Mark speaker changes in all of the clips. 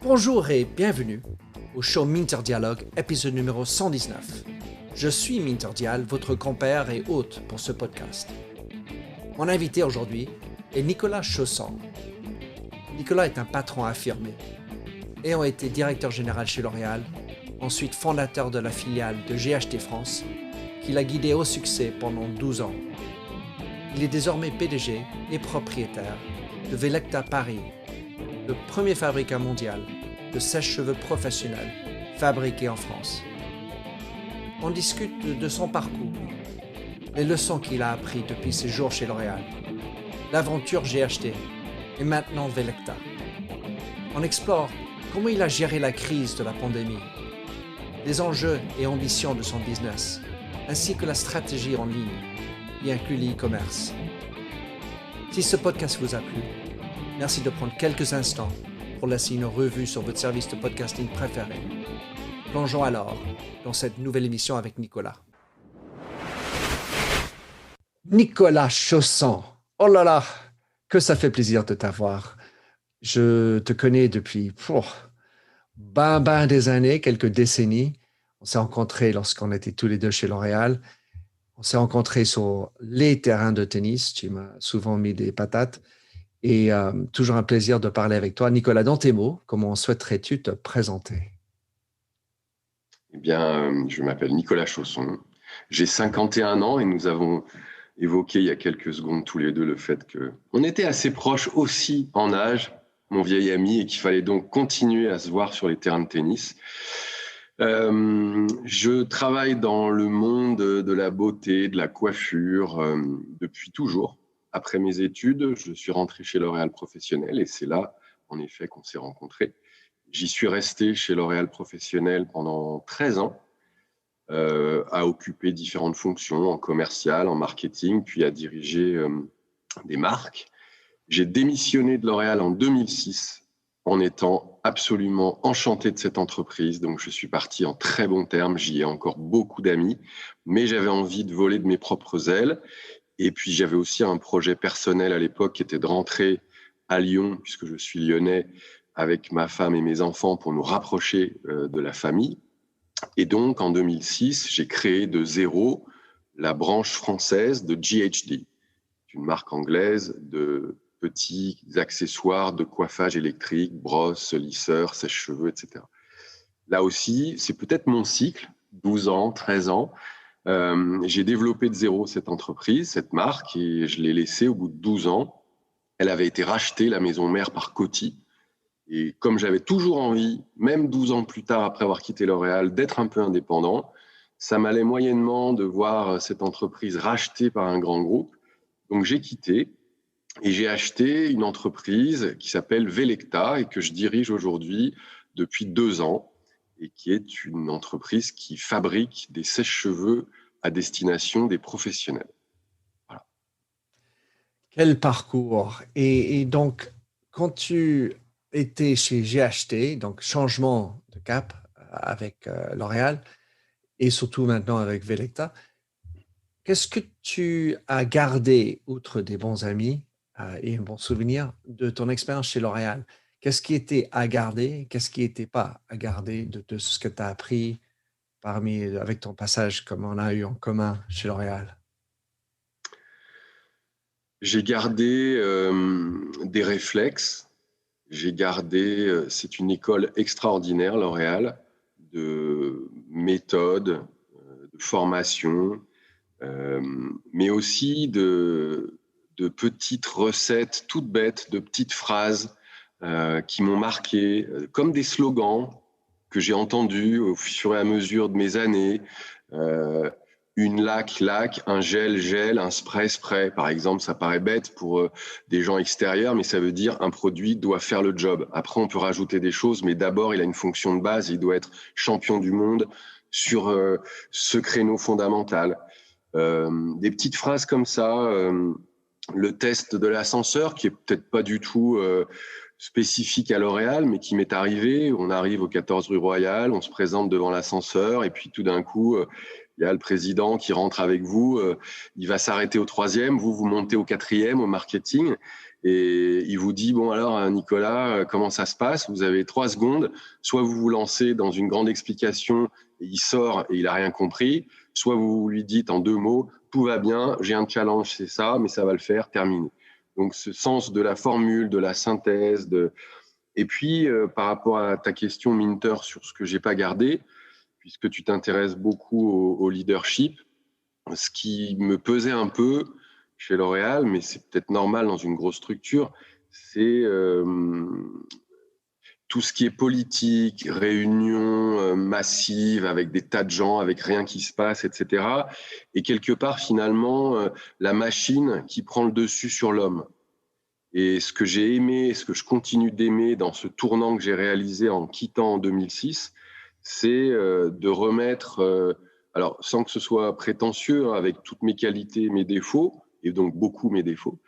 Speaker 1: Bonjour et bienvenue au show Minter Dialogue, épisode numéro 119. Je suis Minter Dial, votre compère et hôte pour ce podcast. Mon invité aujourd'hui est Nicolas Chausson. Nicolas est un patron affirmé. Ayant été directeur général chez L'Oréal, ensuite fondateur de la filiale de GHT France, qu'il a guidé au succès pendant 12 ans. Il est désormais PDG et propriétaire de Velecta Paris, le premier fabricant mondial de sèche-cheveux professionnels fabriqués en France. On discute de son parcours, les leçons qu'il a apprises depuis ses jours chez L'Oréal, l'aventure GHT et maintenant Velecta. On explore comment il a géré la crise de la pandémie, les enjeux et ambitions de son business, ainsi que la stratégie en ligne, y inclut l'e-commerce. Si ce podcast vous a plu, merci de prendre quelques instants pour laisser une revue sur votre service de podcasting préféré. Plongeons alors dans cette nouvelle émission avec Nicolas. Nicolas Chausson, oh là là, que ça fait plaisir de t'avoir. Je te connais depuis des années, quelques décennies. On s'est rencontrés lorsqu'on était tous les deux chez L'Oréal. On s'est rencontrés sur les terrains de tennis. Tu m'as souvent mis des patates. Et toujours un plaisir de parler avec toi. Nicolas, dans tes mots, comment souhaiterais-tu te présenter ?
Speaker 2: Eh bien, je m'appelle Nicolas Chausson. J'ai 51 ans et nous avons évoqué il y a quelques secondes tous les deux le fait qu'on était assez proches aussi en âge, mon vieil ami, et qu'il fallait donc continuer à se voir sur les terrains de tennis. Je travaille dans le monde de la beauté, de la coiffure depuis toujours. Après mes études, je suis rentré chez L'Oréal Professionnel et c'est là, en effet, qu'on s'est rencontrés. J'y suis resté chez L'Oréal Professionnel pendant 13 ans, à occuper différentes fonctions en commercial, en marketing, puis à diriger des marques. J'ai démissionné de L'Oréal en 2006 en étant absolument enchanté de cette entreprise. Donc, je suis parti en très bons termes. J'y ai encore beaucoup d'amis, mais j'avais envie de voler de mes propres ailes. Et puis, j'avais aussi un projet personnel à l'époque qui était de rentrer à Lyon, puisque je suis lyonnais, avec ma femme et mes enfants pour nous rapprocher de la famille. Et donc, en 2006, j'ai créé de zéro la branche française de GHD, une marque anglaise de petits accessoires de coiffage électrique, brosses, lisseurs, sèche-cheveux, etc. Là aussi, c'est peut-être mon cycle, 12 ans, 13 ans. J'ai développé de zéro cette entreprise, cette marque, et je l'ai laissée au bout de 12 ans. Elle avait été rachetée, la maison mère, par Coty. Et comme j'avais toujours envie, même 12 ans plus tard, après avoir quitté L'Oréal, d'être un peu indépendant, ça m'allait moyennement de voir cette entreprise rachetée par un grand groupe. Donc j'ai quitté et j'ai acheté une entreprise qui s'appelle Velecta et que je dirige aujourd'hui depuis 2 ans et qui est une entreprise qui fabrique des sèche-cheveux à destination des professionnels. Voilà.
Speaker 1: Quel parcours! Et donc, quand tu étais chez GHT, donc changement de cap avec L'Oréal et surtout maintenant avec Velecta, qu'est-ce que tu as gardé, outre des bons amis et un bon souvenir, de ton expérience chez L'Oréal? Qu'est-ce qui était à garder? Qu'est-ce qui n'était pas à garder de ce que tu as appris avec ton passage, comme on a eu en commun chez L'Oréal?
Speaker 2: J'ai gardé des réflexes. J'ai gardé, c'est une école extraordinaire, L'Oréal, de méthode, de formation, mais aussi de petites recettes toutes bêtes, de petites phrases qui m'ont marqué, comme des slogans que j'ai entendus au fur et à mesure de mes années. Une lac, un gel, un spray. Par exemple, ça paraît bête pour des gens extérieurs, mais ça veut dire un produit doit faire le job. Après, on peut rajouter des choses, mais d'abord, il a une fonction de base. Il doit être champion du monde sur ce créneau fondamental. Des petites phrases comme ça. Le test de l'ascenseur, qui est peut-être pas du tout spécifique à L'Oréal, mais qui m'est arrivé. On arrive au 14 rue Royale, on se présente devant l'ascenseur, et puis tout d'un coup, Il y a le président qui rentre avec vous, il va s'arrêter au 3e, vous montez au 4e au marketing et il vous dit, bon alors Nicolas, comment ça se passe? Vous avez 3 secondes, soit vous vous lancez dans une grande explication et il sort et il n'a rien compris, soit vous lui dites en 2 mots, tout va bien, j'ai un challenge, c'est ça, mais ça va le faire, terminé. Donc ce sens de la formule, de la synthèse, et puis par rapport à ta question Minter sur ce que j'ai pas gardé, puisque tu t'intéresses beaucoup au leadership, ce qui me pesait un peu chez L'Oréal, mais c'est peut-être normal dans une grosse structure, c'est tout ce qui est politique, réunions massives avec des tas de gens, avec rien qui se passe, etc. Et quelque part, finalement, la machine qui prend le dessus sur l'homme. Et ce que j'ai aimé, ce que je continue d'aimer dans ce tournant que j'ai réalisé en quittant en 2006, c'est de remettre, alors sans que ce soit prétentieux, hein, avec toutes mes qualités, mes défauts, et donc beaucoup mes défauts,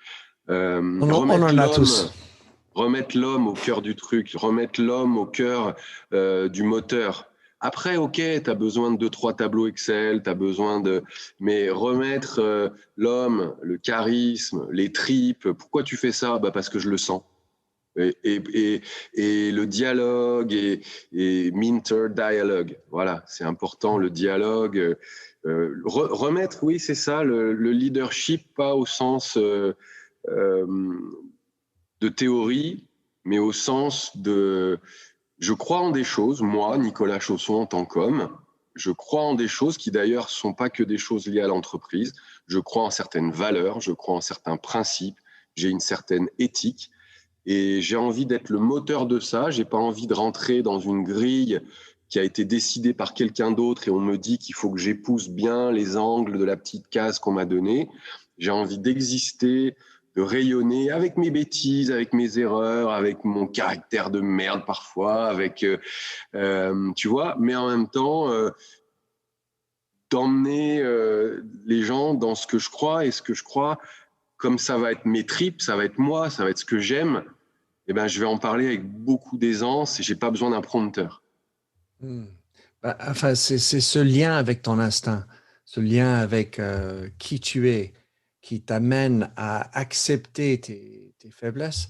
Speaker 1: On en a tous.
Speaker 2: remettre l'homme au cœur du truc, remettre l'homme au cœur du moteur. Après, ok, tu as besoin de 2-3 tableaux Excel, tu as besoin de... Mais remettre l'homme, le charisme, les tripes, pourquoi tu fais ça? Parce que je le sens. Et le dialogue et Minter dialogue, voilà, c'est important, le dialogue. Remettre, oui, c'est ça, le leadership, pas au sens euh, de théorie, mais au sens de... Je crois en des choses, moi, Nicolas Chausson, en tant qu'homme, je crois en des choses qui d'ailleurs ne sont pas que des choses liées à l'entreprise. Je crois en certaines valeurs, je crois en certains principes, j'ai une certaine éthique et j'ai envie d'être le moteur de ça. J'ai pas envie de rentrer dans une grille qui a été décidée par quelqu'un d'autre et on me dit qu'il faut que j'épouse bien les angles de la petite case qu'on m'a donnée. J'ai envie d'exister, de rayonner avec mes bêtises, avec mes erreurs, avec mon caractère de merde parfois, avec, tu vois, mais en même temps, d'emmener les gens dans ce que je crois et ce que je crois, comme ça va être mes tripes, ça va être moi, ça va être ce que j'aime, eh ben, je vais en parler avec beaucoup d'aisance et j'ai pas besoin d'un prompteur.
Speaker 1: Hmm. Enfin, c'est ce lien avec ton instinct, ce lien avec qui tu es, qui t'amène à accepter tes faiblesses.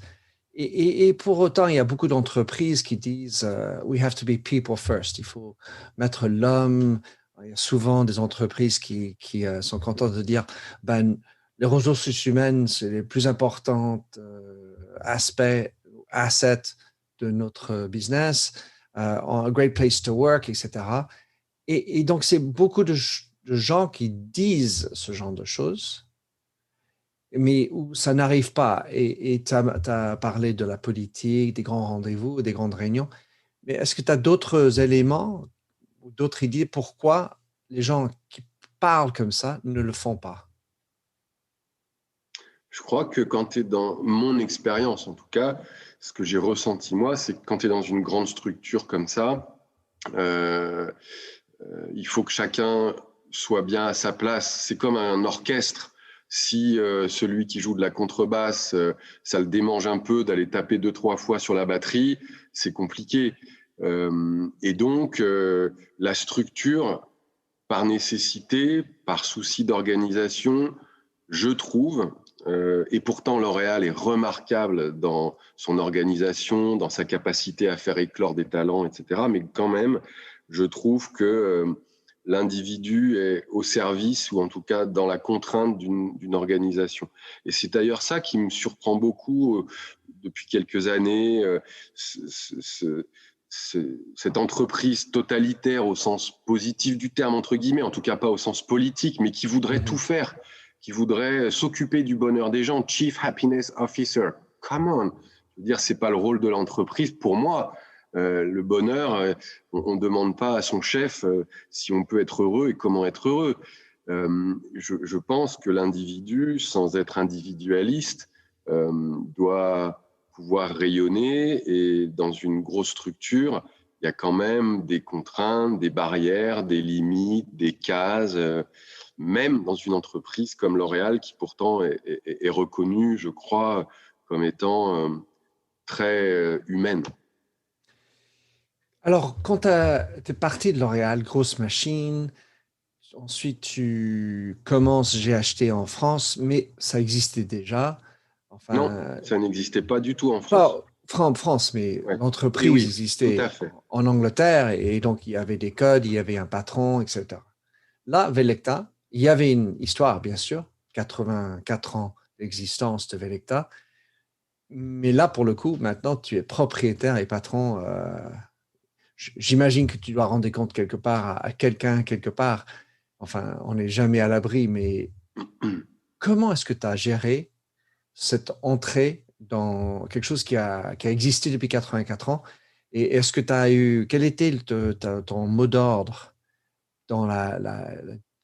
Speaker 1: Et pour autant, il y a beaucoup d'entreprises qui disent We have to be people first. Il faut mettre l'homme. Il y a souvent des entreprises qui sont contentes de dire ben, les ressources humaines, c'est les plus importants aspects, assets de notre business, a great place to work, etc. Et donc, c'est beaucoup de gens qui disent ce genre de choses mais où ça n'arrive pas. Et tu as parlé de la politique, des grands rendez-vous, des grandes réunions. Mais est-ce que tu as d'autres éléments ou d'autres idées pourquoi les gens qui parlent comme ça ne le font pas?
Speaker 2: Je crois que quand tu es dans mon expérience, en tout cas, ce que j'ai ressenti moi, c'est que quand tu es dans une grande structure comme ça, euh, il faut que chacun soit bien à sa place. C'est comme un orchestre. Si celui qui joue de la contrebasse, ça le démange un peu d'aller taper 2-3 fois sur la batterie, c'est compliqué. Et donc, la structure, par nécessité, par souci d'organisation, je trouve, et pourtant L'Oréal est remarquable dans son organisation, dans sa capacité à faire éclore des talents, etc. Mais quand même, je trouve que l'individu est au service, ou en tout cas dans la contrainte d'une organisation. Et c'est d'ailleurs ça qui me surprend beaucoup depuis quelques années, cette entreprise totalitaire au sens positif du terme, entre guillemets, en tout cas pas au sens politique, mais qui voudrait tout faire, qui voudrait s'occuper du bonheur des gens. Chief Happiness Officer, come on. Je veux dire, c'est pas le rôle de l'entreprise. Pour moi, le bonheur, on ne demande pas à son chef si on peut être heureux et comment être heureux. Je pense que l'individu, sans être individualiste, doit pouvoir rayonner, et dans une grosse structure, il y a quand même des contraintes, des barrières, des limites, des cases, même dans une entreprise comme L'Oréal, qui pourtant est reconnue, je crois, comme étant très humaine.
Speaker 1: Alors, quand tu es parti de L'Oréal, grosse machine, ensuite, tu commences, j'ai acheté en France, mais ça existait déjà.
Speaker 2: Non,
Speaker 1: Enfin,
Speaker 2: ça n'existait pas du tout en France.
Speaker 1: pas en France, mais
Speaker 2: Ouais. Oui,
Speaker 1: l'entreprise
Speaker 2: oui, tout à
Speaker 1: existait
Speaker 2: fait.
Speaker 1: en Angleterre et donc il y avait des codes, il y avait un patron, etc. Là, Velecta, il y avait une histoire, bien sûr, 84 ans d'existence de Velecta, mais là, pour le coup, maintenant, tu es propriétaire et patron. J'imagine que tu dois rendre compte quelque part à quelqu'un, quelque part. Enfin, on n'est jamais à l'abri, mais comment est-ce que tu as géré cette entrée dans quelque chose qui a existé depuis 84 ans? Et est-ce que tu as eu, quel était ton mot d'ordre dans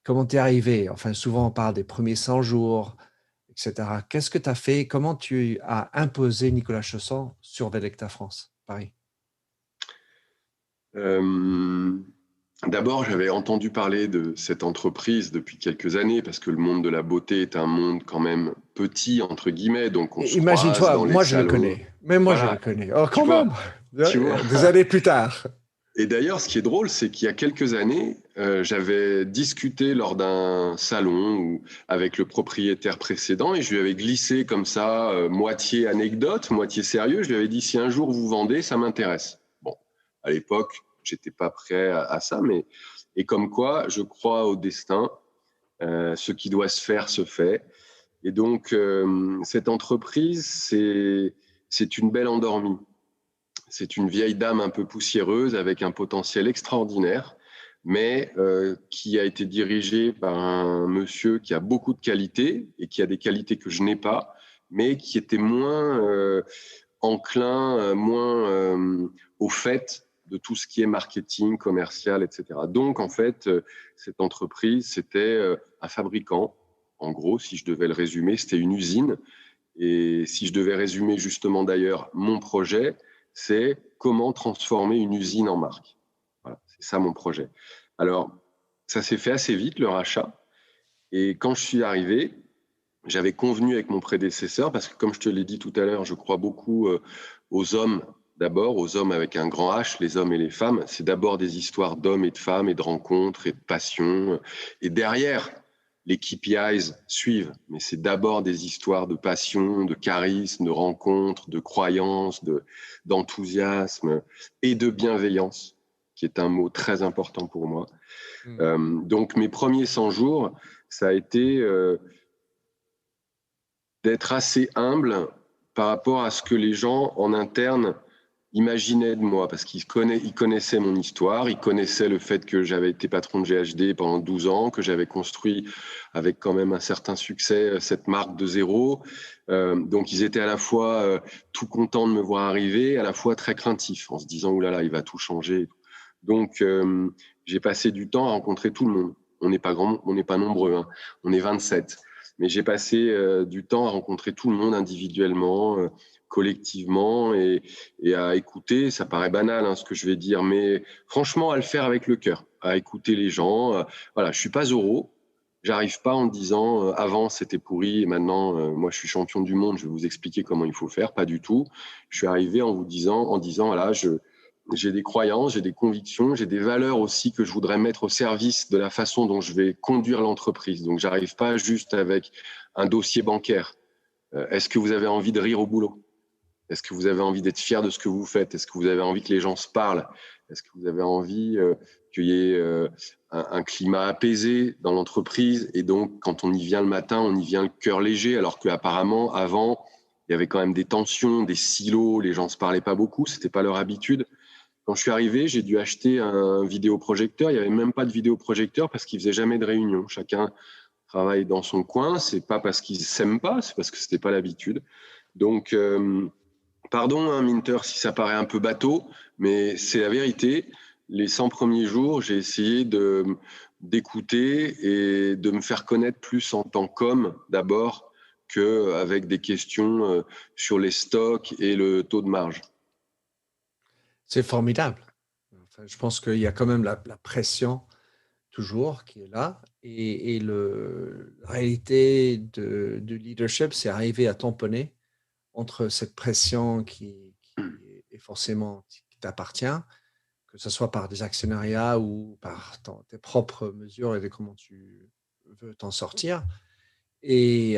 Speaker 1: comment tu es arrivé? Enfin, souvent on parle des premiers 100 jours, etc. Qu'est-ce que tu as fait? Comment tu as imposé Nicolas Chausson sur Velecta France, Paris?
Speaker 2: Euh, D'abord, j'avais entendu parler de cette entreprise depuis quelques années parce que le monde de la beauté est un monde quand même petit, entre guillemets, donc on se croise
Speaker 1: Imagine-toi,
Speaker 2: dans les
Speaker 1: moi je le
Speaker 2: salons.
Speaker 1: connais, même moi je le
Speaker 2: Voilà,
Speaker 1: connais. Oh,
Speaker 2: tu
Speaker 1: quand
Speaker 2: vois,
Speaker 1: même,
Speaker 2: tu vois.
Speaker 1: des années plus tard.
Speaker 2: Et d'ailleurs, ce qui est drôle, c'est qu'il y a quelques années, j'avais discuté lors d'un salon avec le propriétaire précédent et je lui avais glissé comme ça, moitié anecdote, moitié sérieux. Je lui avais dit, si un jour vous vendez, ça m'intéresse. Bon, à l'époque, j'étais pas prêt à ça, mais et comme quoi, je crois au destin. Ce qui doit se faire se fait. Et donc, cette entreprise, c'est une belle endormie. C'est une vieille dame un peu poussiéreuse avec un potentiel extraordinaire, mais qui a été dirigée par un monsieur qui a beaucoup de qualités et qui a des qualités que je n'ai pas, mais qui était moins enclin, moins au fait de tout ce qui est marketing, commercial, etc. Donc, en fait, cette entreprise, c'était un fabricant. En gros, si je devais le résumer, c'était une usine. Et si je devais résumer justement d'ailleurs mon projet, c'est comment transformer une usine en marque. Voilà, c'est ça mon projet. Alors, ça s'est fait assez vite, le rachat. Et quand je suis arrivé, j'avais convenu avec mon prédécesseur, parce que comme je te l'ai dit tout à l'heure, je crois beaucoup aux hommes d'abord, aux hommes avec un grand H, les hommes et les femmes. C'est d'abord des histoires d'hommes et de femmes et de rencontres et de passion. Et derrière, les KPIs suivent, mais c'est d'abord des histoires de passion, de charisme, de rencontres, de croyances, d'enthousiasme et de bienveillance, qui est un mot très important pour moi. Donc mes premiers 100 jours, ça a été d'être assez humble par rapport à ce que les gens en interne imaginaient de moi, parce qu'ils connaissaient mon histoire, ils connaissaient le fait que j'avais été patron de GHD pendant 12 ans, que j'avais construit avec quand même un certain succès cette marque de zéro. Donc ils étaient à la fois tout contents de me voir arriver, à la fois très craintifs, en se disant « Ouh là là, il va tout changer ». Donc j'ai passé du temps à rencontrer tout le monde. On n'est pas grand, on n'est pas nombreux, hein. On est 27. Mais j'ai passé du temps à rencontrer tout le monde individuellement, collectivement et à écouter. Ça paraît banal hein, ce que je vais dire, mais franchement à le faire avec le cœur, à écouter les gens. Voilà, je suis pas Zorro. J'arrive pas en disant avant c'était pourri et maintenant moi je suis champion du monde. Je vais vous expliquer comment il faut faire. Pas du tout. Je suis arrivé en disant voilà j'ai des croyances, j'ai des convictions, j'ai des valeurs aussi que je voudrais mettre au service de la façon dont je vais conduire l'entreprise. Donc, j'arrive pas juste avec un dossier bancaire. Est-ce que vous avez envie de rire au boulot? Est-ce que vous avez envie d'être fier de ce que vous faites? Est-ce que vous avez envie que les gens se parlent? Est-ce que vous avez envie qu'il y ait un climat apaisé dans l'entreprise? Et donc, quand on y vient le matin, on y vient le cœur léger, alors qu'apparemment, avant, il y avait quand même des tensions, des silos, les gens se parlaient pas beaucoup, c'était pas leur habitude. Quand je suis arrivé, j'ai dû acheter un vidéoprojecteur. Il n'y avait même pas de vidéoprojecteur parce qu'ils faisaient jamais de réunion. Chacun travaille dans son coin. C'est pas parce qu'ils s'aiment pas, c'est parce que c'était pas l'habitude. Donc, pardon, hein, Minter, si ça paraît un peu bateau, mais c'est la vérité. Les 100 premiers jours, j'ai essayé d'écouter et de me faire connaître plus en tant qu'homme d'abord qu'avec des questions sur les stocks et le taux de marge.
Speaker 1: C'est formidable. Enfin, je pense qu'il y a quand même la pression toujours qui est là et la réalité du leadership, c'est arriver à tamponner entre cette pression qui est forcément qui t'appartient que ce soit par des actionnariats ou par tes propres mesures et de comment tu veux t'en sortir. Et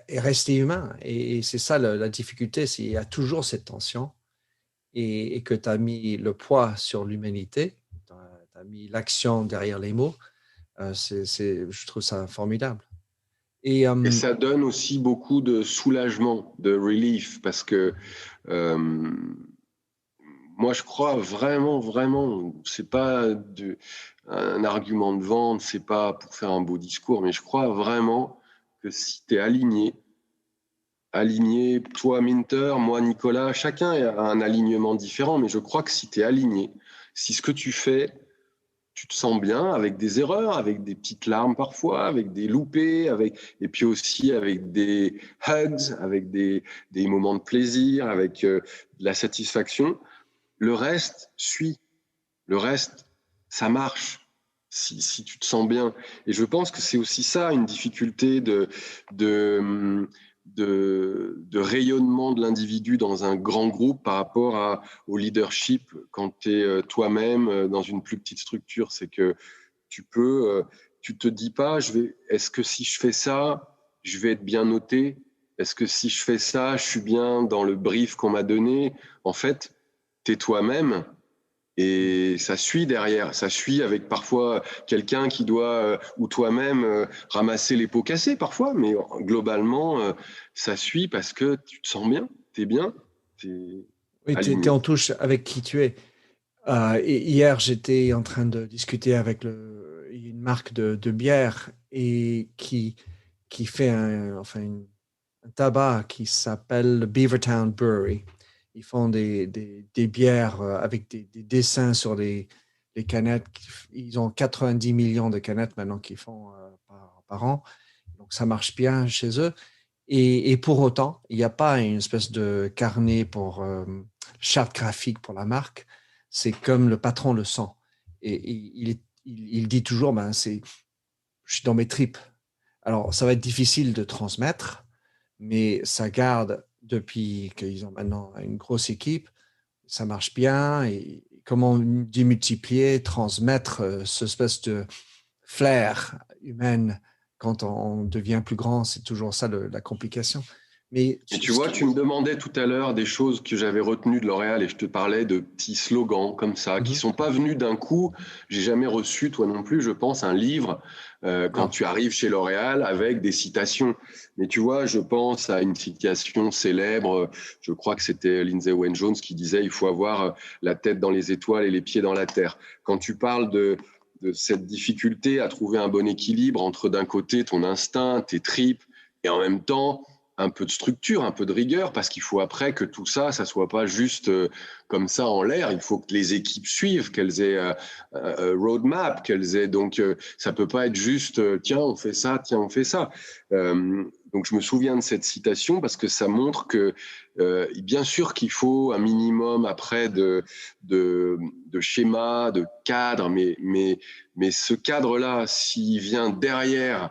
Speaker 1: rester humain. Et c'est ça la difficulté, c'est qu'il y a toujours cette tension et que tu as mis le poids sur l'humanité, tu as mis l'action derrière les mots. Je trouve ça formidable.
Speaker 2: Et ça donne aussi beaucoup de soulagement, de relief, parce que moi, je crois vraiment, c'est pas un argument de vente, c'est pas pour faire un beau discours, mais je crois vraiment que si tu es aligné, toi Minter, moi Nicolas, chacun a un alignement différent, mais je crois que si tu es aligné, si ce que tu fais, tu te sens bien avec des erreurs, avec des petites larmes parfois, avec des loupés, et puis aussi avec des hugs, avec des moments de plaisir, avec de la satisfaction. Le reste suit. Le reste, ça marche si tu te sens bien. Et je pense que c'est aussi ça, une difficulté de rayonnement de l'individu dans un grand groupe par rapport au leadership quand tu es toi-même dans une plus petite structure. C'est que tu te dis pas, est-ce que si je fais ça, je vais être bien noté? Est-ce que si je fais ça, je suis bien dans le brief qu'on m'a donné? En fait, tu es toi-même. Et ça suit derrière, ça suit avec parfois quelqu'un qui doit, ou toi-même, ramasser les pots cassés parfois, mais globalement, ça suit parce que tu te sens bien, tu es bien, tu es
Speaker 1: Oui, tu es
Speaker 2: aligné.
Speaker 1: en touche avec qui tu es. Et hier, j'étais en train de discuter avec une marque de bière et qui fait un tabac qui s'appelle Beavertown Brewery. Ils font des bières avec des dessins sur les canettes. Ils ont 90 millions de canettes maintenant qu'ils font par an. Donc, ça marche bien chez eux. Et pour autant, il n'y a pas une espèce de carnet pour charte graphique pour la marque. C'est comme le patron le sent. Et il dit toujours, je suis dans mes tripes. Alors, ça va être difficile de transmettre, mais ça garde depuis qu'ils ont maintenant une grosse équipe. Ça marche bien. Et comment démultiplier, transmettre ce espèce de flair humaine quand on devient plus grand, c'est toujours ça la complication. Mais
Speaker 2: Et tu vois, tu me demandais tout à l'heure des choses que j'avais retenues de L'Oréal et je te parlais de petits slogans comme ça, qui sont pas venus d'un coup. J'ai jamais reçu, toi non plus, je pense, un livre quand tu arrives chez L'Oréal avec des citations. Mais tu vois, je pense à une citation célèbre, je crois que c'était Lindsay Wayne-Jones qui disait « Il faut avoir la tête dans les étoiles et les pieds dans la terre ». Quand tu parles de cette difficulté à trouver un bon équilibre entre d'un côté ton instinct, tes tripes, et en même temps un peu de structure, un peu de rigueur, parce qu'il faut après que tout ça, ça soit pas juste comme ça en l'air. Il faut que les équipes suivent, qu'elles aient roadmap, qu'elles aient donc ça peut pas être juste tiens on fait ça, tiens on fait ça. Donc je me souviens de cette citation parce que ça montre que bien sûr qu'il faut un minimum après de schéma, de cadre, mais ce cadre-là, s'il vient derrière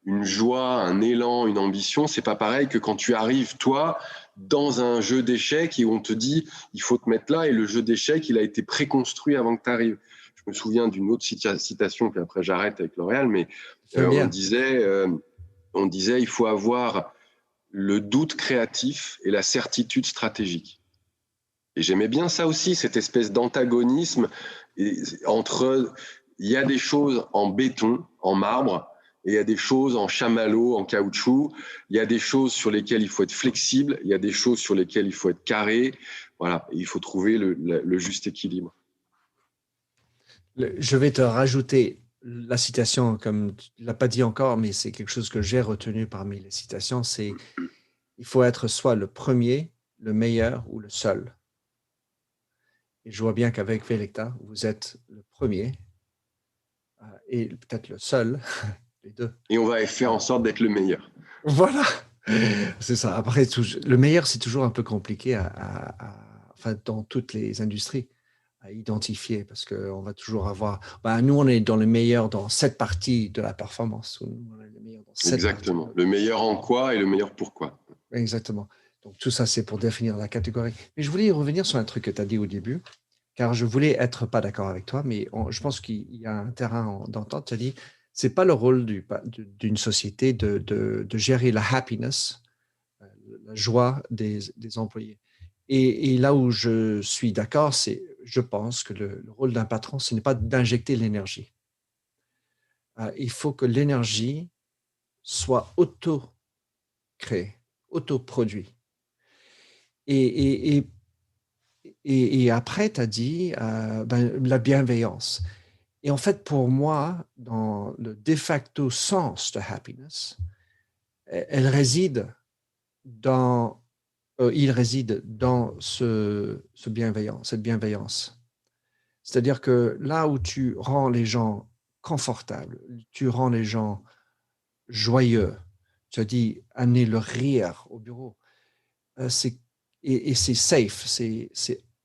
Speaker 2: une joie, un élan, une ambition, c'est pas pareil que quand tu arrives, toi, dans un jeu d'échecs et on te dit il faut te mettre là et le jeu d'échecs, il a été préconstruit avant que tu arrives. Je me souviens d'une autre citation, puis après j'arrête avec L'Oréal, mais on disait il faut avoir le doute créatif et la certitude stratégique. Et j'aimais bien ça aussi, cette espèce d'antagonisme entre il y a des choses en béton, en marbre, et il y a des choses en chamallow, en caoutchouc. Il y a des choses sur lesquelles il faut être flexible. Il y a des choses sur lesquelles il faut être carré. Voilà, et il faut trouver le juste équilibre.
Speaker 1: Je vais te rajouter la citation, comme tu ne l'as pas dit encore, mais c'est quelque chose que j'ai retenu parmi les citations, c'est il faut être soit le premier, le meilleur ou le seul. Et je vois bien qu'avec Velecta, vous êtes le premier et peut-être le seul, les deux.
Speaker 2: Et on va faire en sorte d'être le meilleur.
Speaker 1: Voilà, c'est ça. Après, le meilleur, c'est toujours un peu compliqué enfin, dans toutes les industries à identifier parce qu'on va toujours avoir. Nous, on est dans le meilleur dans cette partie de la performance. Nous, on est le meilleur dans cette
Speaker 2: Exactement.
Speaker 1: partie.
Speaker 2: Le meilleur en quoi et le meilleur pourquoi.
Speaker 1: Exactement. Donc, tout ça, c'est pour définir la catégorie. Mais je voulais revenir sur un truc que tu as dit au début. car je voulais être pas d'accord avec toi, mais je pense qu'il y a un terrain d'entente. Tu as dit, c'est pas le rôle d'une société de gérer la happiness, euh, la joie des employés. Et là où je suis d'accord, je pense que le rôle d'un patron, ce n'est pas d'injecter l'énergie. Il faut que l'énergie soit auto-créée, auto-produite. Et, et, et après, tu as dit la bienveillance. Et en fait, pour moi, dans le de facto sens de happiness, elle réside dans, il réside dans cette bienveillance. C'est-à-dire que là où tu rends les gens confortables, tu rends les gens joyeux, tu as dit amener le rire au bureau, c'est, et c'est safe, c'est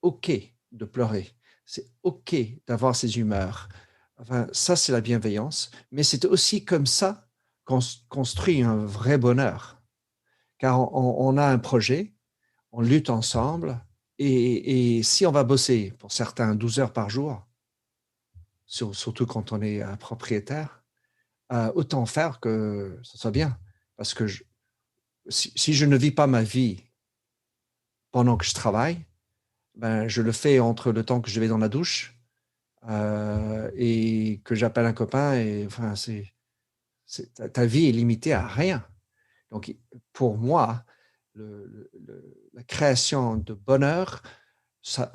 Speaker 1: OK de pleurer, c'est OK d'avoir ses humeurs. Enfin, ça, c'est la bienveillance, mais c'est aussi comme ça qu'on construit un vrai bonheur, car on a un projet, on lutte ensemble, et si on va bosser, pour certains, 12 heures par jour, surtout quand on est un propriétaire, autant faire que ça soit bien. Parce que si je ne vis pas ma vie pendant que je travaille, ben, je le fais entre le temps que je vais dans la douche et que j'appelle un copain. Et, enfin, ta vie est limitée à rien. Donc, pour moi, la création de bonheur, ça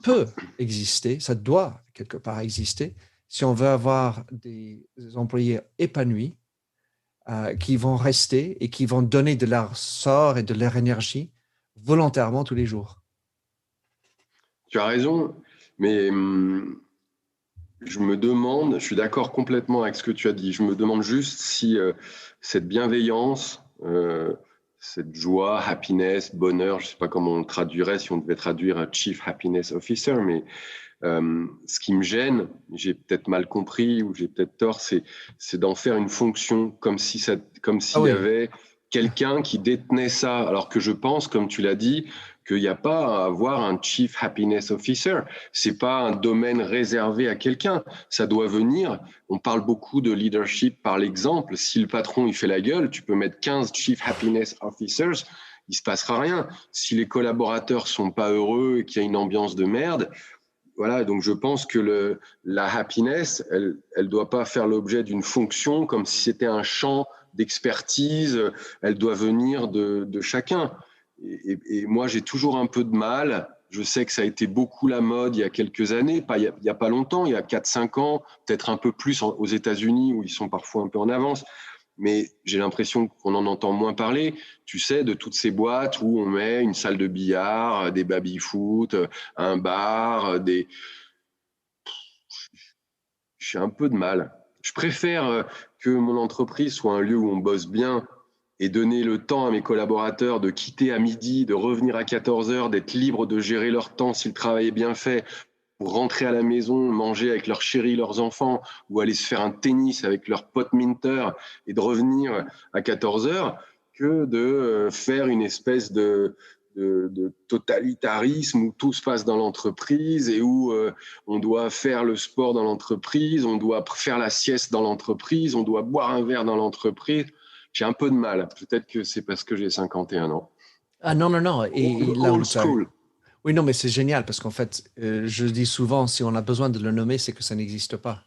Speaker 1: peut exister, ça doit quelque part exister, si on veut avoir des employés épanouis qui vont rester et qui vont donner de leur sort et de leur énergie volontairement tous les jours.
Speaker 2: Tu as raison, mais je me demande, je suis d'accord complètement avec ce que tu as dit, je me demande juste si cette bienveillance, cette joie, happiness, bonheur, je ne sais pas comment on le traduirait, si on devait traduire un Chief Happiness Officer, mais ce qui me gêne, j'ai peut-être mal compris ou j'ai peut-être tort, c'est d'en faire une fonction, comme s'il y
Speaker 1: Oui,
Speaker 2: avait quelqu'un qui détenait ça, alors que je pense, comme tu l'as dit, qu'il n'y a pas à avoir un Chief Happiness Officer. C'est pas un domaine réservé à quelqu'un. Ça doit venir. On parle beaucoup de leadership par l'exemple. Si le patron il fait la gueule, tu peux mettre 15 Chief Happiness Officers, il se passera rien. Si les collaborateurs sont pas heureux et qu'il y a une ambiance de merde, voilà, donc je pense que la happiness, elle doit pas faire l'objet d'une fonction comme si c'était un champ d'expertise. Elle doit venir de chacun. Et moi, j'ai toujours un peu de mal. Je sais que ça a été beaucoup la mode il y a quelques années, pas il y a pas longtemps, il y a 4-5 ans, peut-être un peu plus aux États-Unis où ils sont parfois un peu en avance. Mais j'ai l'impression qu'on en entend moins parler, tu sais, de toutes ces boîtes où on met une salle de billard, des baby-foot, un bar, des... J'ai un peu de mal. Je préfère que mon entreprise soit un lieu où on bosse bien et donner le temps à mes collaborateurs de quitter à midi, de revenir à 14 heures, d'être libres de gérer leur temps si le travail est bien fait, pour rentrer à la maison, manger avec leur chérie, leurs enfants, ou aller se faire un tennis avec leurs potes minters et de revenir à 14 heures, que de faire une espèce de totalitarisme où tout se passe dans l'entreprise et où on doit faire le sport dans l'entreprise, on doit faire la sieste dans l'entreprise, on doit boire un verre dans l'entreprise. J'ai un peu de mal. Peut-être que c'est parce que j'ai 51 ans.
Speaker 1: Ah non, non, non. Et là
Speaker 2: Old
Speaker 1: où tu as...
Speaker 2: school.
Speaker 1: Oui, non, mais c'est génial parce qu'en fait, je dis souvent, si on a besoin de le nommer, c'est que ça n'existe pas.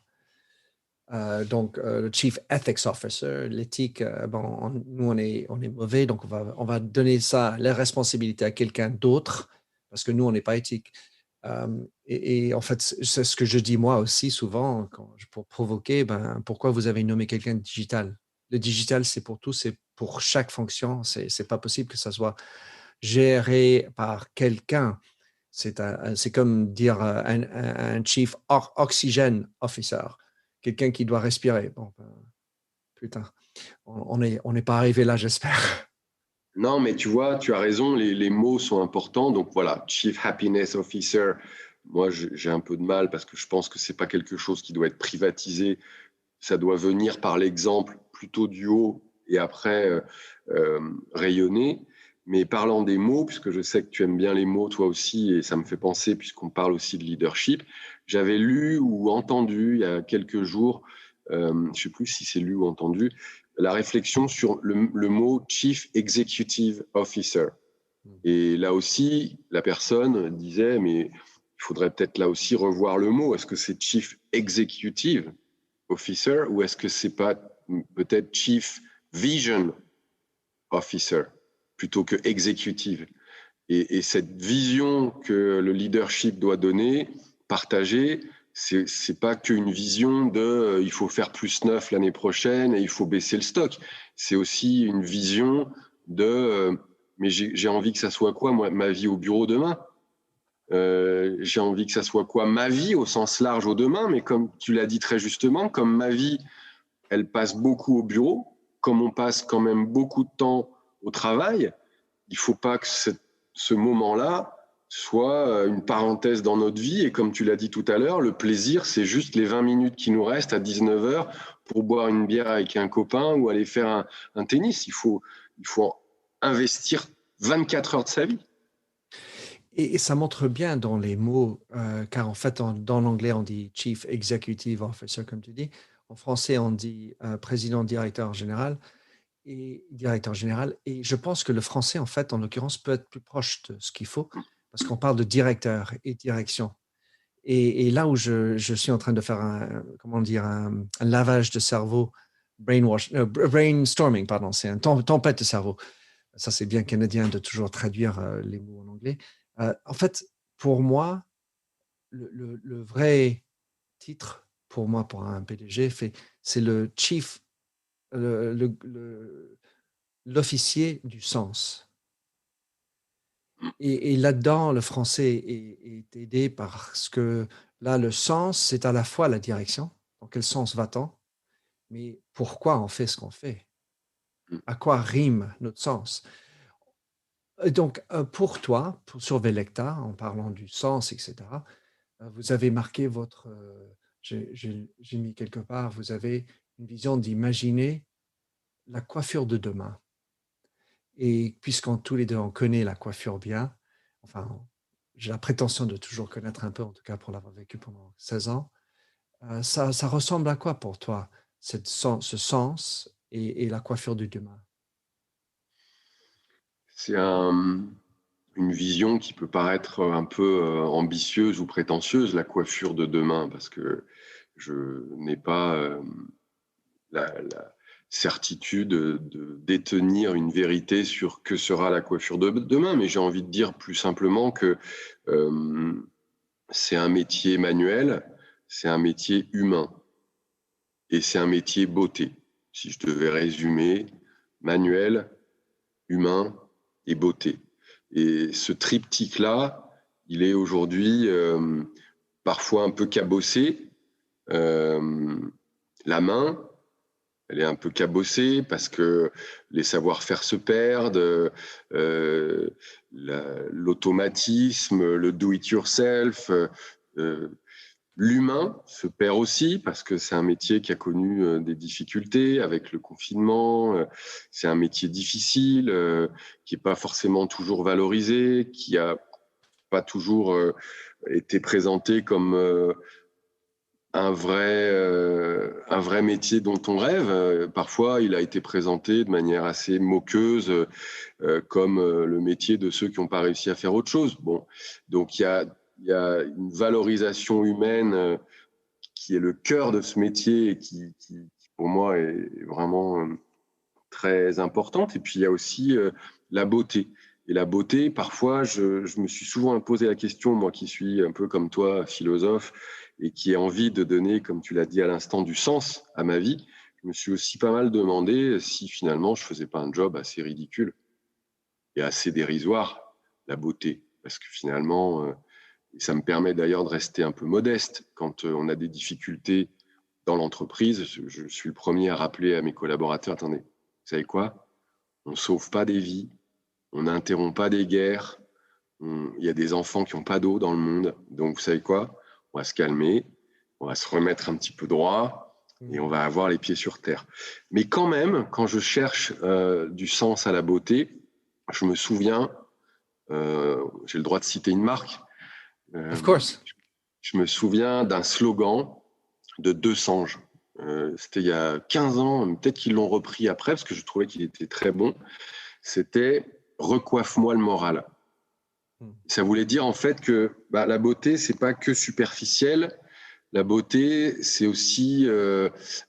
Speaker 1: Donc, le Chief Ethics Officer, l'éthique, bon, nous, on est mauvais, donc on va donner ça, la responsabilité à quelqu'un d'autre, parce que nous, on n'est pas éthique. Et en fait, c'est ce que je dis moi aussi souvent, pour provoquer, ben, pourquoi vous avez nommé quelqu'un de digital? Le digital, c'est pour tout, c'est pour chaque fonction. C'est pas possible que ça soit géré par quelqu'un. C'est comme dire un chief oxygen officer, quelqu'un qui doit respirer. Bon, ben, putain, on n'est pas arrivé là, j'espère.
Speaker 2: Non, mais tu vois, tu as raison, les mots sont importants. Donc voilà, Chief Happiness Officer, moi j'ai un peu de mal parce que je pense que c'est pas quelque chose qui doit être privatisé. Ça doit venir par l'exemple plutôt du haut et après rayonner. Mais parlant des mots, puisque je sais que tu aimes bien les mots toi aussi, et ça me fait penser, puisqu'on parle aussi de leadership, j'avais lu ou entendu il y a quelques jours, je ne sais plus si c'est lu ou entendu, la réflexion sur le mot Chief Executive Officer. Et là aussi, la personne disait, mais il faudrait peut-être là aussi revoir le mot. Est-ce que c'est Chief Executive Officer ou est-ce que c'est pas peut-être Chief Vision Officer plutôt que Executive? Et cette vision que le leadership doit donner, partager, c'est pas qu'une vision de il faut faire plus 9 l'année prochaine et il faut baisser le stock. C'est aussi une vision de mais j'ai envie que ça soit quoi, moi, ma vie au bureau demain? J'ai envie que ça soit quoi, ma vie au sens large au demain, mais comme tu l'as dit très justement, comme ma vie, elle passe beaucoup au bureau, comme on passe quand même beaucoup de temps au travail, il ne faut pas que ce moment-là soit une parenthèse dans notre vie. Et comme tu l'as dit tout à l'heure, le plaisir, c'est juste les 20 minutes qui nous restent à 19h pour boire une bière avec un copain ou aller faire un tennis. Il faut investir 24 heures de sa vie.
Speaker 1: Et ça montre bien dans les mots, car en fait, dans l'anglais, on dit Chief Executive Officer, comme tu dis. En français, on dit président directeur général. Et je pense que le français, en fait, en l'occurrence, peut être plus proche de ce qu'il faut, parce qu'on parle de directeur et direction. Et là où je suis en train de faire comment dire, un lavage de cerveau, brainstorming, pardon, c'est une tempête de cerveau. Ça, c'est bien canadien de toujours traduire les mots en anglais. En fait, pour moi, le vrai titre, pour moi, pour un PDG, c'est le chief, le- le- le- l'officier du sens. Et là-dedans, le français est aidé parce que là, le sens, c'est à la fois la direction. Dans quel sens va-t-on? Mais pourquoi on fait ce qu'on fait? À quoi rime notre sens? Et donc, pour toi, sur Velecta, en parlant du sens, etc., vous avez marqué j'ai mis quelque part, vous avez une vision d'imaginer la coiffure de demain. Et puisqu'en tous les deux, on connaît la coiffure bien, enfin, j'ai la prétention de toujours connaître un peu, en tout cas pour l'avoir vécu pendant 16 ans, ça ressemble à quoi pour toi, ce sens et la coiffure du demain?
Speaker 2: C'est une vision qui peut paraître un peu ambitieuse ou prétentieuse, la coiffure de demain, parce que je n'ai pas la certitude de détenir une vérité sur que sera la coiffure de demain, mais j'ai envie de dire plus simplement que c'est un métier manuel, c'est un métier humain et c'est un métier beauté. Si je devais résumer, manuel, humain et beauté. Et ce triptyque-là, il est aujourd'hui parfois un peu cabossé. La main, elle est un peu cabossée parce que les savoir-faire se perdent, l'automatisme, le do-it-yourself. L'humain se perd aussi parce que c'est un métier qui a connu des difficultés avec le confinement. C'est un métier difficile qui n'est pas forcément toujours valorisé, qui n'a pas toujours été présenté comme un vrai métier dont on rêve. Parfois, il a été présenté de manière assez moqueuse comme le métier de ceux qui n'ont pas réussi à faire autre chose. Bon, donc il y a une valorisation humaine qui est le cœur de ce métier et qui pour moi, est vraiment très importante. Et puis, il y a aussi la beauté. Et la beauté, parfois, je me suis souvent posé la question, moi qui suis un peu comme toi, philosophe, et qui ai envie de donner, comme tu l'as dit à l'instant, du sens à ma vie, je me suis aussi pas mal demandé si finalement je faisais pas un job assez ridicule et assez dérisoire, la beauté. Parce que finalement, et ça me permet d'ailleurs de rester un peu modeste quand on a des difficultés dans l'entreprise. Je suis le premier à rappeler à mes collaborateurs, attendez, vous savez quoi? On ne sauve pas des vies, on n'interrompt pas des guerres, il y a des enfants qui n'ont pas d'eau dans le monde. Donc, vous savez quoi? On va se calmer, on va se remettre un petit peu droit et on va avoir les pieds sur terre. Mais quand même, quand je cherche du sens à la beauté, Je me souviens, j'ai le droit de citer une marque,
Speaker 1: Of course.
Speaker 2: je me souviens d'un slogan de Deux-Sanges. C'était il y a 15 ans, peut-être qu'ils l'ont repris après, parce que je trouvais qu'il était très bon. C'était « Recoiffe-moi le moral ». Ça voulait dire en fait que la beauté, c'est pas que superficiel. La beauté, c'est aussi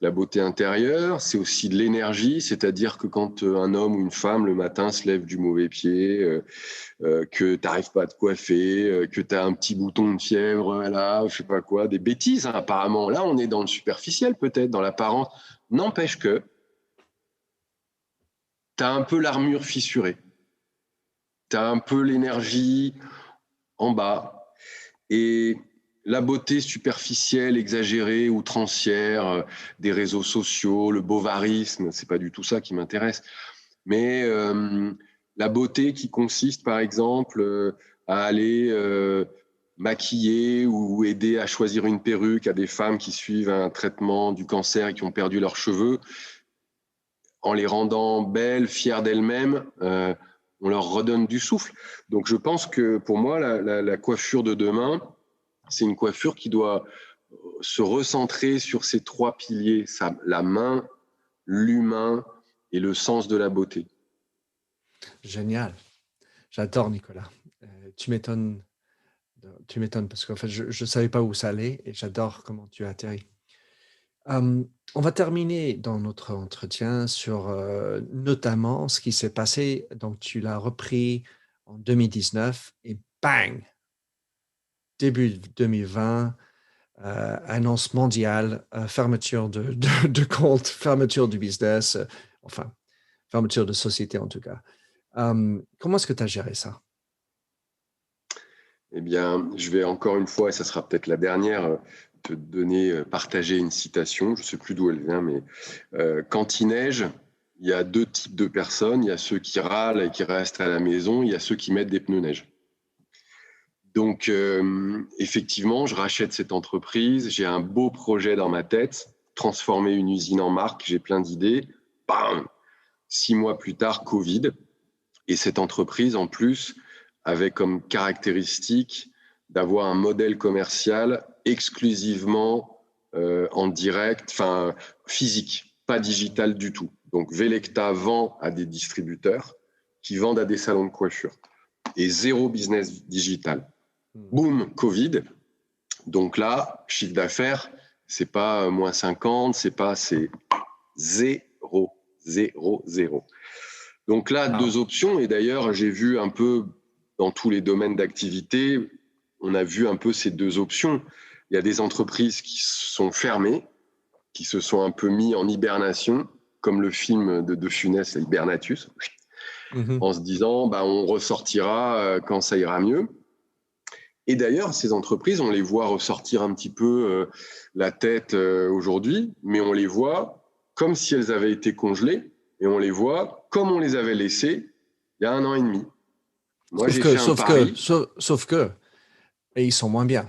Speaker 2: la beauté intérieure, c'est aussi de l'énergie, c'est-à-dire que quand un homme ou une femme le matin se lève du mauvais pied, que tu n'arrives pas à te coiffer, que tu as un petit bouton de fièvre, là, je sais pas quoi, des bêtises apparemment. Là, on est dans le superficiel peut-être, dans l'apparence. N'empêche que tu as un peu l'armure fissurée, tu as un peu l'énergie en bas. Et la beauté superficielle, exagérée, outrancière des réseaux sociaux, le bovarisme, c'est pas du tout ça qui m'intéresse. Mais la beauté qui consiste, par exemple, à aller maquiller ou aider à choisir une perruque à des femmes qui suivent un traitement du cancer et qui ont perdu leurs cheveux, en les rendant belles, fières d'elles-mêmes, on leur redonne du souffle. Donc je pense que pour moi, la coiffure de demain, c'est une coiffure qui doit se recentrer sur ces trois piliers, la main, l'humain et le sens de la beauté.
Speaker 1: Génial. J'adore, Nicolas. Tu m'étonnes parce qu'en fait, je ne savais pas où ça allait et j'adore comment tu as atterri. On va terminer dans notre entretien sur notamment ce qui s'est passé. Donc, tu l'as repris en 2019 et bang, début 2020, annonce mondiale, fermeture de compte, fermeture du business, enfin, fermeture de société en tout cas. Comment est-ce que tu as géré ça?
Speaker 2: Eh bien, je vais encore une fois, et ça sera peut-être la dernière, te donner, partager une citation. Je ne sais plus d'où elle vient, mais quand il neige, il y a deux types de personnes. Il y a ceux qui râlent et qui restent à la maison. Il y a ceux qui mettent des pneus neige. Donc, effectivement, je rachète cette entreprise. J'ai un beau projet dans ma tête, transformer une usine en marque. J'ai plein d'idées. Bam! 6 mois plus tard, Covid. Et cette entreprise, en plus, avait comme caractéristique d'avoir un modèle commercial exclusivement en direct, enfin physique, pas digital du tout. Donc, Velecta vend à des distributeurs qui vendent à des salons de coiffure et zéro business digital. Boum, Covid. Donc là, chiffre d'affaires, c'est pas moins 50, c'est zéro, zéro, zéro. Donc là, deux options. Et d'ailleurs, j'ai vu un peu dans tous les domaines d'activité, on a vu un peu ces deux options. Il y a des entreprises qui sont fermées, qui se sont un peu mis en hibernation, comme le film de Funès, Hibernatus, en se disant, on ressortira quand ça ira mieux. Et d'ailleurs, ces entreprises, on les voit ressortir un petit peu la tête aujourd'hui, mais on les voit comme si elles avaient été congelées, et on les voit comme on les avait laissées il y a 1 an et demi. Moi, j'ai fait un pari.
Speaker 1: Sauf que, et ils sont moins bien.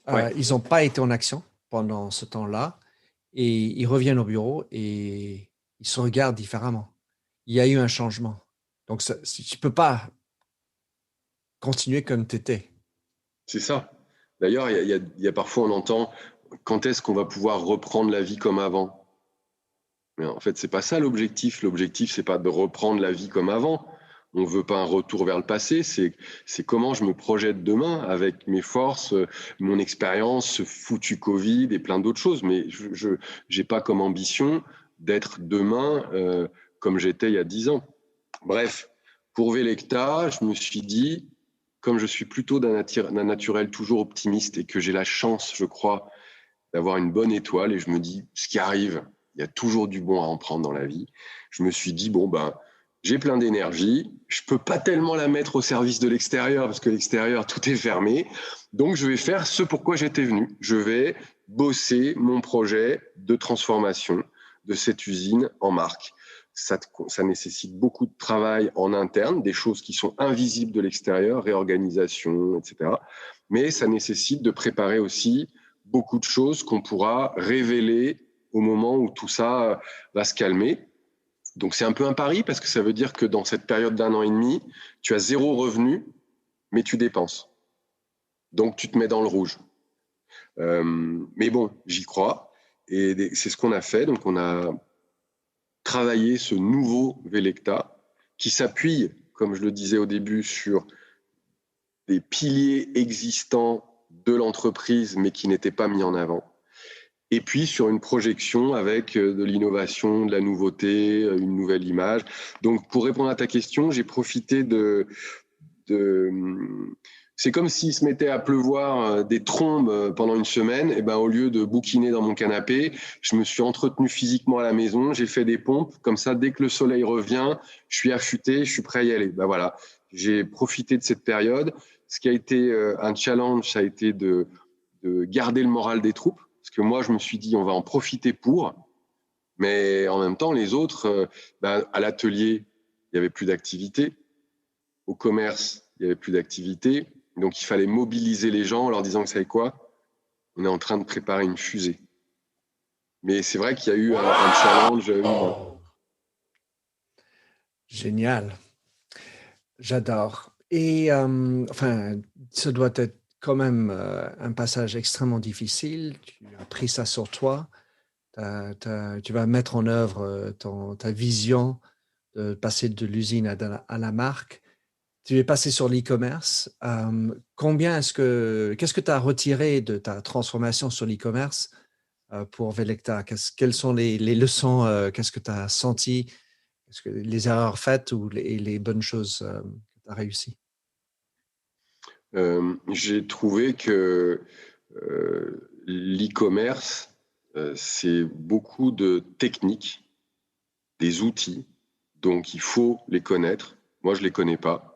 Speaker 2: Ouais.
Speaker 1: Ils n'ont pas été en action pendant ce temps-là et ils reviennent au bureau et ils se regardent différemment. Il y a eu un changement. Donc, tu ne peux pas continuer comme tu étais.
Speaker 2: C'est ça. D'ailleurs, il y a parfois, on entend, quand est-ce qu'on va pouvoir reprendre la vie comme avant? Mais en fait, c'est pas ça l'objectif. L'objectif, c'est pas de reprendre la vie comme avant. On veut pas un retour vers le passé. C'est comment je me projette demain avec mes forces, mon expérience, ce foutu Covid et plein d'autres choses. Mais je n'ai pas comme ambition d'être demain comme j'étais il y a 10 ans. Bref, pour Velecta, je me suis dit, comme je suis plutôt d'un naturel toujours optimiste et que j'ai la chance, je crois, d'avoir une bonne étoile, et je me dis, ce qui arrive, il y a toujours du bon à en prendre dans la vie. Je me suis dit, j'ai plein d'énergie, je peux pas tellement la mettre au service de l'extérieur parce que l'extérieur, tout est fermé. Donc, je vais faire ce pourquoi j'étais venu. Je vais bosser mon projet de transformation de cette usine en marque. Ça nécessite beaucoup de travail en interne, des choses qui sont invisibles de l'extérieur, réorganisation, etc. Mais ça nécessite de préparer aussi beaucoup de choses qu'on pourra révéler au moment où tout ça va se calmer. Donc, c'est un peu un pari parce que ça veut dire que dans cette période d'1 an et demi, tu as 0 revenu, mais tu dépenses. Donc, tu te mets dans le rouge. Mais bon, j'y crois. Et c'est ce qu'on a fait. Donc, on a travaillé ce nouveau Velecta qui s'appuie, comme je le disais au début, sur des piliers existants de l'entreprise, mais qui n'étaient pas mis en avant. Et puis sur une projection avec de l'innovation, de la nouveauté, une nouvelle image. Donc pour répondre à ta question, j'ai profité c'est comme s'il se mettait à pleuvoir des trombes pendant une semaine. Et ben, au lieu de bouquiner dans mon canapé, je me suis entretenu physiquement à la maison, j'ai fait des pompes. Comme ça, dès que le soleil revient, je suis affûté, je suis prêt à y aller. Ben voilà, j'ai profité de cette période. Ce qui a été un challenge, ça a été de garder le moral des troupes. Parce que moi, je me suis dit, on va en profiter pour. Mais en même temps, les autres, à l'atelier, il n'y avait plus d'activité. Au commerce, il n'y avait plus d'activité. Donc, il fallait mobiliser les gens en leur disant, vous savez quoi, on est en train de préparer une fusée. Mais c'est vrai qu'il y a eu un challenge.
Speaker 1: Génial. J'adore. Et enfin, ça doit être quand même un passage extrêmement difficile. Tu as pris ça sur toi. Tu vas mettre en œuvre ta vision de passer de l'usine à la marque. Tu es passé sur l'e-commerce. Qu'est-ce que tu as retiré de ta transformation sur l'e-commerce pour Velecta? Quelles sont les leçons? Qu'est-ce que tu as senti? Est-ce que les erreurs faites ou les bonnes choses que tu as réussies?
Speaker 2: J'ai trouvé que l'e-commerce, c'est beaucoup de techniques, des outils. Donc, il faut les connaître. Moi, je ne les connais pas.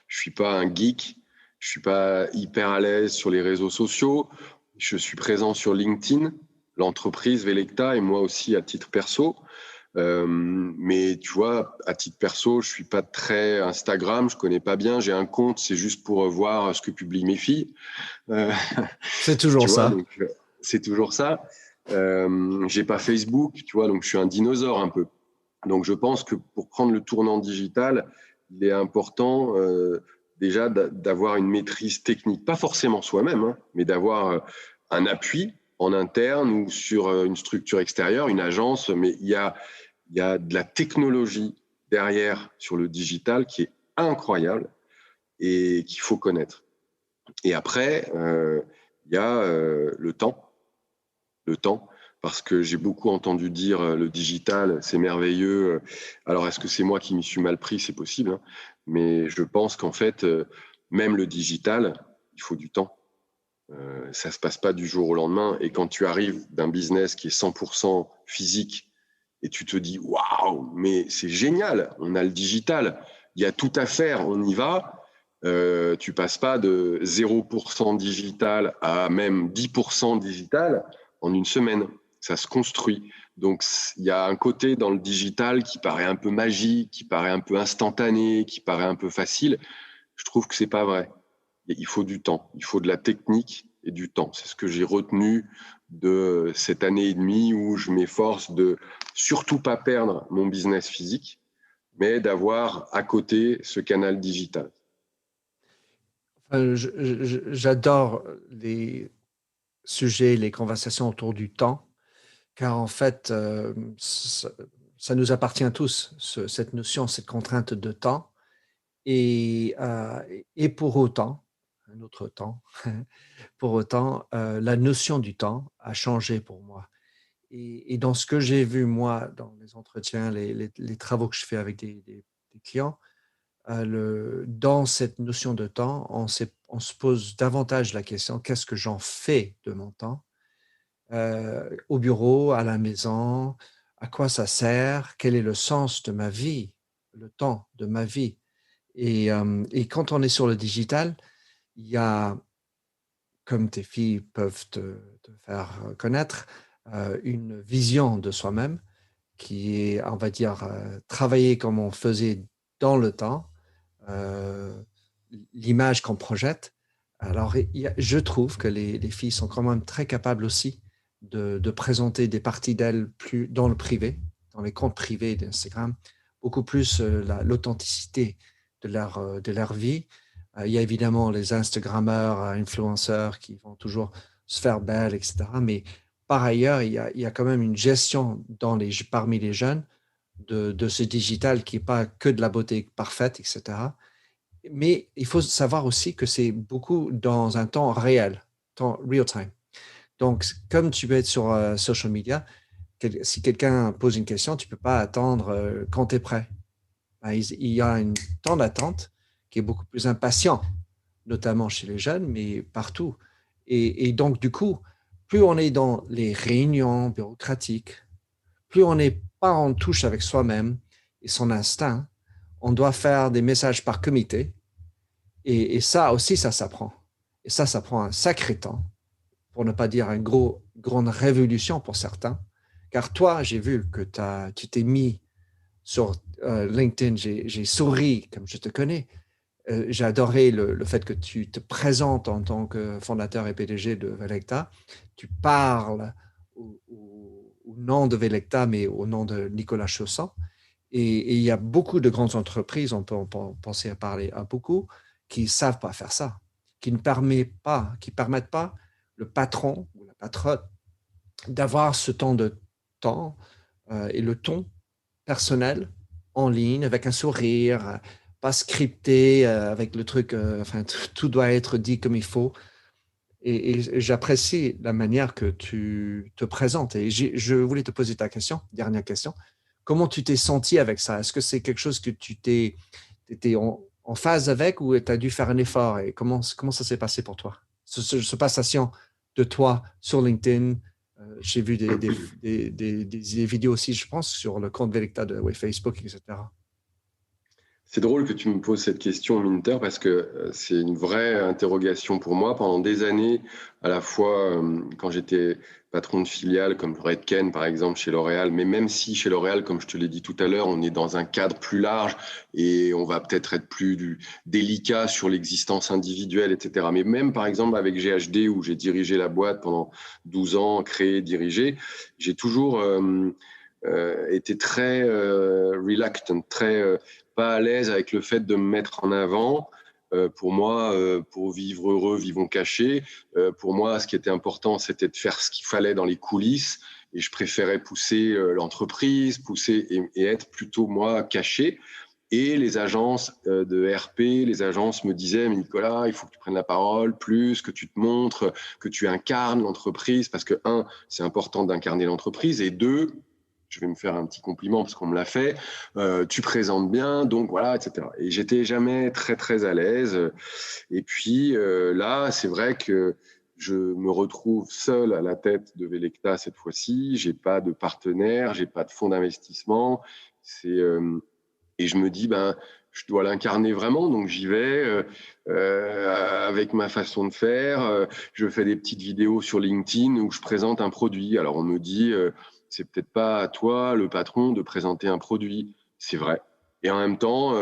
Speaker 2: Je ne suis pas un geek. Je ne suis pas hyper à l'aise sur les réseaux sociaux. Je suis présent sur LinkedIn, l'entreprise Velecta et moi aussi à titre perso. Mais tu vois, à titre perso, je ne suis pas très Instagram. Je ne connais pas bien. J'ai un compte, c'est juste pour voir ce que publient mes filles.
Speaker 1: C'est toujours
Speaker 2: Tu vois,
Speaker 1: ça.
Speaker 2: donc c'est toujours ça. J'ai pas Facebook, tu vois, donc je suis un dinosaure un peu. Donc, je pense que pour prendre le tournant digital, il est important déjà d'avoir une maîtrise technique, pas forcément soi-même, hein, mais d'avoir un appui en interne ou sur une structure extérieure, une agence. Mais il y a de la technologie derrière sur le digital qui est incroyable et qu'il faut connaître. Et après, il y a le temps. Le temps, parce que j'ai beaucoup entendu dire le digital, c'est merveilleux. Alors, est-ce que c'est moi qui m'y suis mal pris? C'est possible, hein. Mais je pense qu'en fait, même le digital, il faut du temps. Ça ne se passe pas du jour au lendemain. Et quand tu arrives d'un business qui est 100% physique et tu te dis, waouh, mais c'est génial, on a le digital, il y a tout à faire, on y va. Tu passes pas de 0% digital à même 10% digital en une semaine. Ça se construit. Donc, il y a un côté dans le digital qui paraît un peu magique, qui paraît un peu instantané, qui paraît un peu facile. Je trouve que c'est pas vrai. Il faut du temps, il faut de la technique et du temps. C'est ce que j'ai retenu de cette année et demie où je m'efforce de surtout pas perdre mon business physique, mais d'avoir à côté ce canal digital.
Speaker 1: J'adore les sujets, les conversations autour du temps, car en fait, ça nous appartient tous, cette notion, cette contrainte de temps. Et, euh, et pour autant, un autre temps, pour autant, la notion du temps a changé pour moi. Et dans ce que j'ai vu, moi, dans les entretiens, les travaux que je fais avec des clients, dans cette notion de temps, on se pose davantage la question, qu'est-ce que j'en fais de mon temps au bureau, à la maison, à quoi ça sert, quel est le sens de ma vie, le temps de ma vie. Et quand on est sur le digital, il y a, comme tes filles peuvent te faire connaître, une vision de soi-même qui est, on va dire, travailler comme on faisait dans le temps, euh, l'image qu'on projette. Alors, je trouve que les filles sont quand même très capables aussi de présenter des parties d'elles plus dans le privé, dans les comptes privés d'Instagram, beaucoup plus l'authenticité de leur vie. Il y a évidemment les Instagrammeurs, influenceurs qui vont toujours se faire belle, etc. Mais par ailleurs, il y a quand même une gestion parmi les jeunes de ce digital qui n'est pas que de la beauté parfaite, etc. Mais il faut savoir aussi que c'est beaucoup dans un temps réel, temps real time. Donc, comme tu peux être sur social media, si quelqu'un pose une question, tu ne peux pas attendre quand tu es prêt. Il y a un temps d'attente qui est beaucoup plus impatient, notamment chez les jeunes, mais partout. Et donc, du coup, plus on est dans les réunions bureaucratiques, plus on n'est pas en touche avec soi-même et son instinct, on doit faire des messages par comité. Et ça aussi, ça s'apprend. Et ça prend un sacré temps, pour ne pas dire une grande révolution pour certains. Car toi, j'ai vu que tu t'es mis sur LinkedIn, j'ai souri comme je te connais. J'ai adoré le fait que tu te présentes en tant que fondateur et PDG de Velecta. Tu parles au nom de Velecta, mais au nom de Nicolas Chausson. Et il y a beaucoup de grandes entreprises, on peut penser à parler à beaucoup, qui ne savent pas faire ça, qui ne permettent pas le patron ou la patronne d'avoir ce temps et le ton personnel en ligne avec un sourire, pas scripté, avec le truc, enfin, tout doit être dit comme il faut. Et j'apprécie la manière que tu te présentes. Et je voulais te poser dernière question. Comment tu t'es senti avec ça? Est-ce que c'est quelque chose que tu étais en phase avec ou tu as dû faire un effort? Et comment ça s'est passé pour toi? Ce passation de toi sur LinkedIn, j'ai vu des vidéos aussi, je pense, sur le compte Velecta de Facebook, etc.
Speaker 2: C'est drôle que tu me poses cette question, Minter, parce que c'est une vraie interrogation pour moi. Pendant des années, à la fois quand j'étais patron de filiale comme Redken, par exemple, chez L'Oréal, mais même si chez L'Oréal, comme je te l'ai dit tout à l'heure, on est dans un cadre plus large et on va peut-être être plus délicat sur l'existence individuelle, etc. Mais même, par exemple, avec GHD, où j'ai dirigé la boîte pendant 12 ans, créé, dirigé, j'ai toujours été très reluctant, très pas à l'aise avec le fait de me mettre en avant. Pour moi, pour vivre heureux, vivons cachés. Pour moi, ce qui était important, c'était de faire ce qu'il fallait dans les coulisses. Et je préférais pousser l'entreprise, et être plutôt moi caché. Et les agences de RP, les agences me disaient, mais Nicolas, il faut que tu prennes la parole plus, que tu te montres, que tu incarnes l'entreprise, parce que c'est important d'incarner l'entreprise, et deux, je vais me faire un petit compliment parce qu'on me l'a fait, tu présentes bien, donc voilà, etc. Et j'étais jamais très, très à l'aise. Et puis là, c'est vrai que je me retrouve seul à la tête de Velecta cette fois-ci. J'ai pas de partenaire, j'ai pas de fonds d'investissement. Et je me dis, je dois l'incarner vraiment, donc j'y vais avec ma façon de faire. Je fais des petites vidéos sur LinkedIn où je présente un produit. Alors on me dit, c'est peut-être pas à toi, le patron, de présenter un produit. C'est vrai. Et en même temps,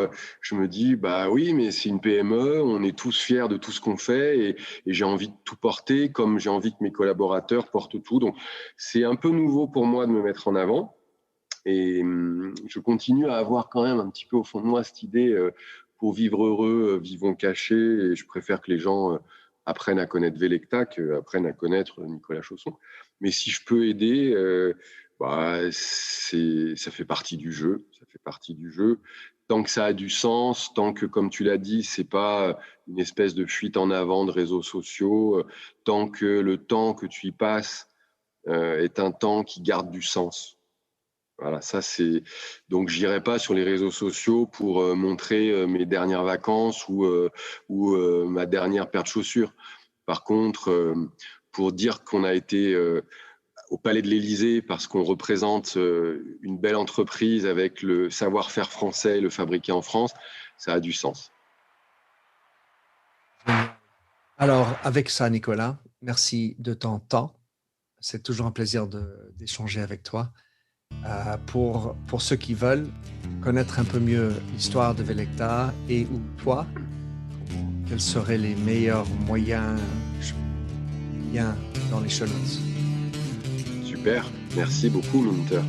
Speaker 2: je me dis, oui, mais c'est une PME, on est tous fiers de tout ce qu'on fait et j'ai envie de tout porter comme j'ai envie que mes collaborateurs portent tout. Donc c'est un peu nouveau pour moi de me mettre en avant. Et je continue à avoir quand même un petit peu au fond de moi cette idée, pour vivre heureux, vivons cachés. Et je préfère que les gens apprennent à connaître Velecta qu'apprennent à connaître Nicolas Chausson. Mais si je peux aider, ça fait partie du jeu. Ça fait partie du jeu. Tant que ça a du sens, tant que, comme tu l'as dit, c'est pas une espèce de fuite en avant de réseaux sociaux, tant que le temps que tu y passes est un temps qui garde du sens. Voilà, ça c'est. Donc, j'irai pas sur les réseaux sociaux pour montrer mes dernières vacances ou ma dernière paire de chaussures. Par contre, pour dire qu'on a été au Palais de l'Élysée parce qu'on représente une belle entreprise avec le savoir-faire français, le fabriqué en France, ça a du sens.
Speaker 1: Alors, avec ça, Nicolas, merci de ton temps. C'est toujours un plaisir d'échanger avec toi. Pour ceux qui veulent connaître un peu mieux l'histoire de Velecta et ou toi, quels seraient les meilleurs moyens, liens dans les show notes?
Speaker 2: Super, merci beaucoup, Minter.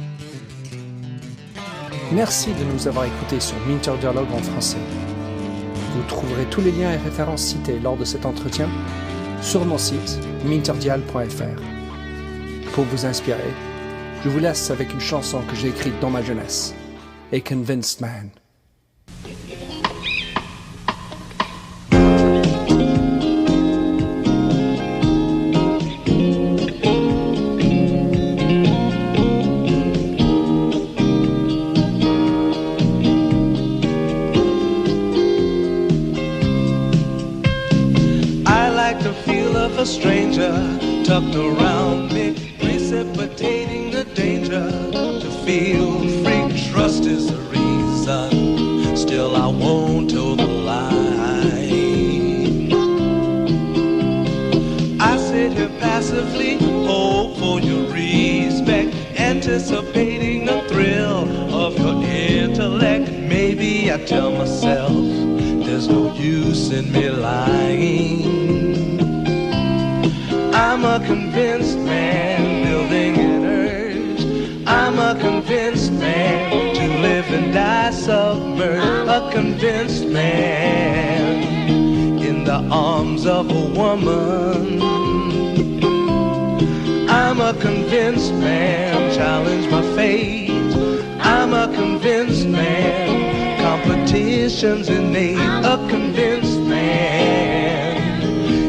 Speaker 1: Merci de nous avoir écoutés sur Minter Dialogue en français. Vous trouverez tous les liens et références cités lors de cet entretien sur mon site minterdial.fr. Pour vous inspirer, je vous laisse avec une chanson que j'ai écrite dans ma jeunesse, A Convinced Man.
Speaker 3: A stranger tucked around me, precipitating the danger. To feel free, trust is the reason. Still, I won't toe the line. I sit here passively, hope for your respect, anticipating the thrill of your intellect. Maybe I tell myself there's no use in me lying. I'm a convinced man, building an urge. I'm a convinced man, to live and die submerged. A convinced man, in the arms of a woman. I'm a convinced man, challenge my fate. I'm a convinced man, competition's innate. A convinced man,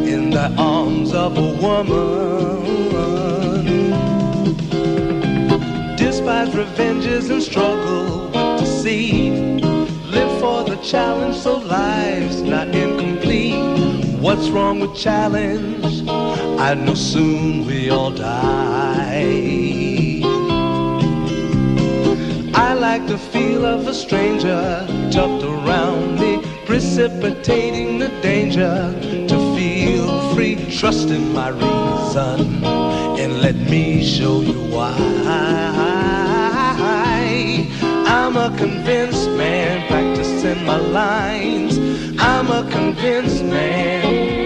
Speaker 3: in the arms of a woman. Despise revenges and struggle with deceit. Live for the challenge so life's not incomplete. What's wrong with challenge? I know soon we all die. I like the feel of a stranger tucked around me, precipitating the danger. To feel free, trust in my reason, and let me show you why. I'm a convinced man, practicing my lines. I'm a convinced man,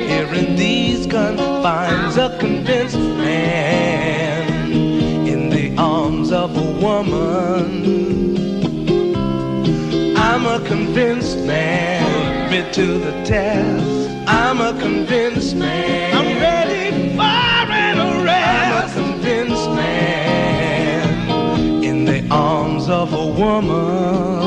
Speaker 3: here in these confines. A convinced man, in the arms of a woman. I'm a convinced man, admit to the test. I'm a convinced man, I'm ready for an arrest. I'm a convinced man, in the arms of a woman.